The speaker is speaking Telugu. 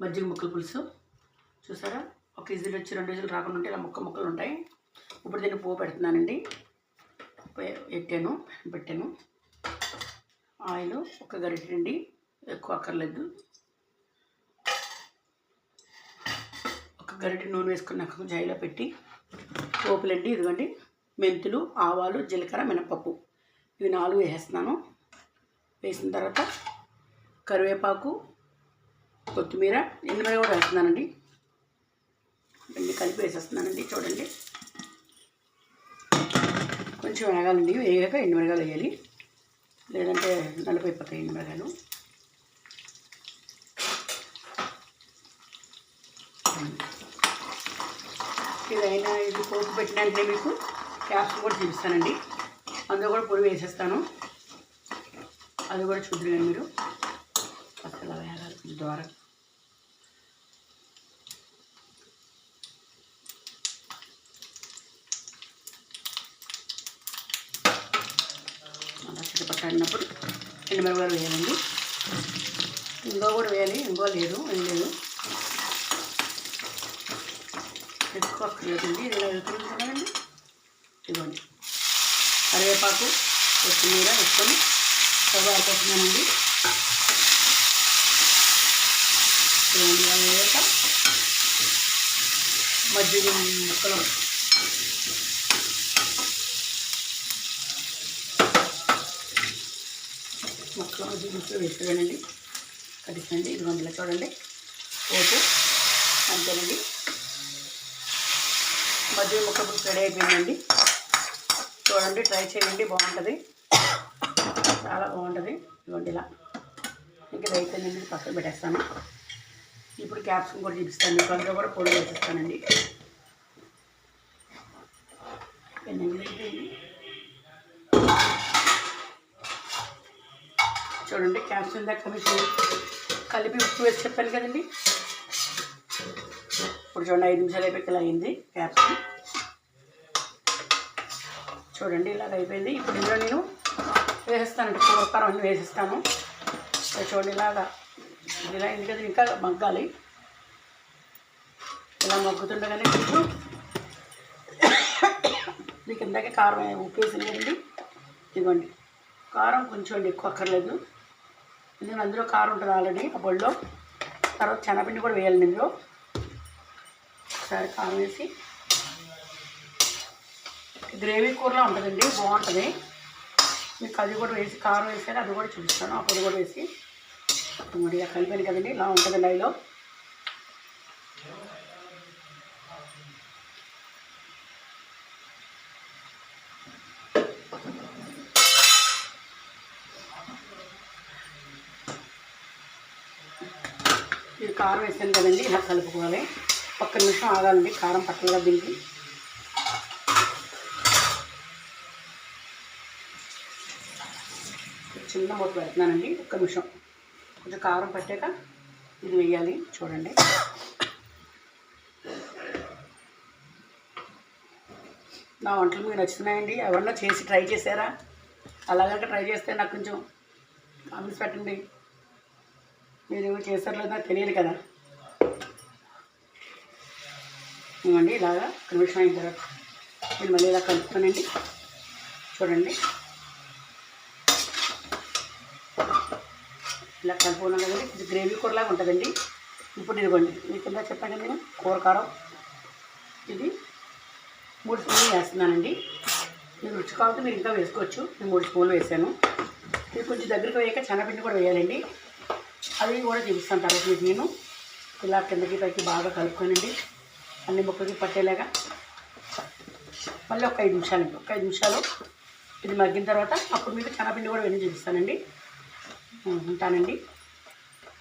మజ్జిగ ముక్కల పులుసు చూసారా, ఒక విజిల్ వచ్చి 2 విజిల్ రాకుండా ఉంటే ఇలా ముక్కలు ఉంటాయి. ఇప్పుడు దీన్ని పోపు పెడుతున్నానండి. పెట్టాను ఆయిల్ ఒక గరిటె అండి, ఎక్కువ అక్కర్లేదు. ఒక గరిటె నూనె వేసుకున్నాక కొంచెం ఆయిల్లో పెట్టి పోపులండి. ఇదిగోండి మెంతులు, ఆవాలు, జీలకర్ర, మినపప్పు ఇవి 4 వేసేస్తున్నాను. వేసిన తర్వాత కరివేపాకు, కొత్తిమీర, ఎండుమిరపకాయ కూడా వేస్తున్నానండి. ఇవన్నీ కలిపి వేసేస్తున్నానండి. చూడండి కొంచెం వేగాలండి. వేగాక ఎండుమిరపకాయలు వేయాలి, లేదంటే నలిపైపోతాయి ఎండుమిరపకాయలు. ఇది పోపు పెట్టినంటే మీకు క్యాప్సికం కూడా చూపిస్తానండి. అందులో కూడా పొడి వేసేస్తాను, అది కూడా చూద్దరు మీరు. అసలు వేయాలి ద్వారా అలా చిటపట్టాడినప్పుడు ఎండుమిరపకాయలు వేయాలండి. ఇంకో కూడా వేయాలి, ఇంకో లేదు ఏం లేదు, ఎక్కువ అక్కర్లేదండి. ఇది ఇలా వెళ్తున్నానండి. ఇదిగోండి కరివేపాకు, కొత్తిమీర వేసుకొని స్టవ్ ఆరిపోతున్నానండి. వేయక మజ్జిగ ముక్కలు మజ్జిగ ముక్కలు వేసేయాలండి. కడిసండి. ఇదిగోండి ఇలా చూడండి పోపు అంతేనండి. మజ్జిగ ముక్క రెడీ అయిపోయిందండి. చూడండి, ట్రై చేయండి, బాగుంటుంది, చాలా బాగుంటుంది. ఇదిగోండి ఇలా ఇంకా ఇది అయిపోయిందండి, పక్కన పెట్టేస్తాను. ఇప్పుడు క్యాప్సికం కూడా చూపిస్తాను మీకు. అందులో కూడా పొడి వేసేస్తానండి. చూడండి క్యాప్సికం దాకా కలిపి ఉప్పు వేసి చెప్పాను కదండి. ఇప్పుడు చూడండి 5 నిమిషాలు అయిపోయి ఇలా అయింది క్యాప్సికం. చూడండి ఇలాగ అయిపోయింది. ఇప్పుడు ఇందులో నేను వేసేస్తానండి, కూరకారం అన్నీ వేసేస్తాను. చూడండి ఇలా అయింది కదా, ఇంకా మగ్గాలి. ఇలా మగ్గుతుండగానే కొంచెం మీకు ఇందాకే కారం ఉప్పు వేసినాయండి. ఇదిగోండి కారం కొంచెం ఎక్కువ అక్కర్లేదు, ఎందుకంటే అందులో కారం ఉంటుంది ఆల్రెడీ ఆ బొల్లో. తర్వాత శనగపిండి కూడా వేయాలండి ఇందులో. ఒకసారి కారం వేసి, గ్రేవీ కూరలో ఉంటుందండి, బాగుంటుంది. మీకు అది కూడా వేసి కారం వేసాక అది కూడా చూపిస్తాను. ఆ పొడి కూడా వేసి మరి ఇలా కలిపాను కదండి, ఇలా ఉంటుందండి అయిలో. ఇది కారం వేసాను కదండి, ఇలా కలుపుకోవాలి. ఒక్క నిమిషం ఆగాలండి, కారం పక్కగా దీనికి. చిన్న మూత పెడుతున్నానండి, ఒక్క నిమిషం. కొంచెం కారం పట్టాక ఇది వేయాలి. చూడండి నా వంటలు మీకు నచ్చుతున్నాయండి. ఎవరన్నా చేసి ట్రై చేశారా? అలాగ ట్రై చేస్తే నాకు కొంచెం కామెంట్స్ పెట్టండి. మీరు చేశారు లేదా తెలియదు కదా. ఇవ్వండి ఇలాగా ఒక నిమిషం అయిన తర్వాత నేను మళ్ళీ ఇలా కలుపుతానండి. చూడండి ఇలా కలుపుకున్నాం కదండి. ఇది గ్రేవీ కూరలాగా ఉంటుందండి. ఇప్పుడు ఇదిగోండి మీ కింద చెప్పాను నేను కూరకారం ఇది 3 స్పూన్లు వేస్తున్నానండి. మీరు రుచి కావాలంటే మీరు ఇంకా వేసుకోవచ్చు. నేను 3 స్పూన్లు వేసాను. ఇది కొంచెం దగ్గరికి వేయక శనగపిండి కూడా వేయాలండి, అది కూడా చూపిస్తాను తర్వాత మీకు. నేను ఇలా కిందకి పైకి బాగా కలుపుకోనండి, అన్ని ముక్కలకి పట్టేలాగా. మళ్ళీ ఒక 5 నిమిషాలు ఇది మగ్గిన తర్వాత అప్పుడు మీకు శనగపిండి కూడా వెళ్ళి చూపిస్తానండి. ఉంటానండి.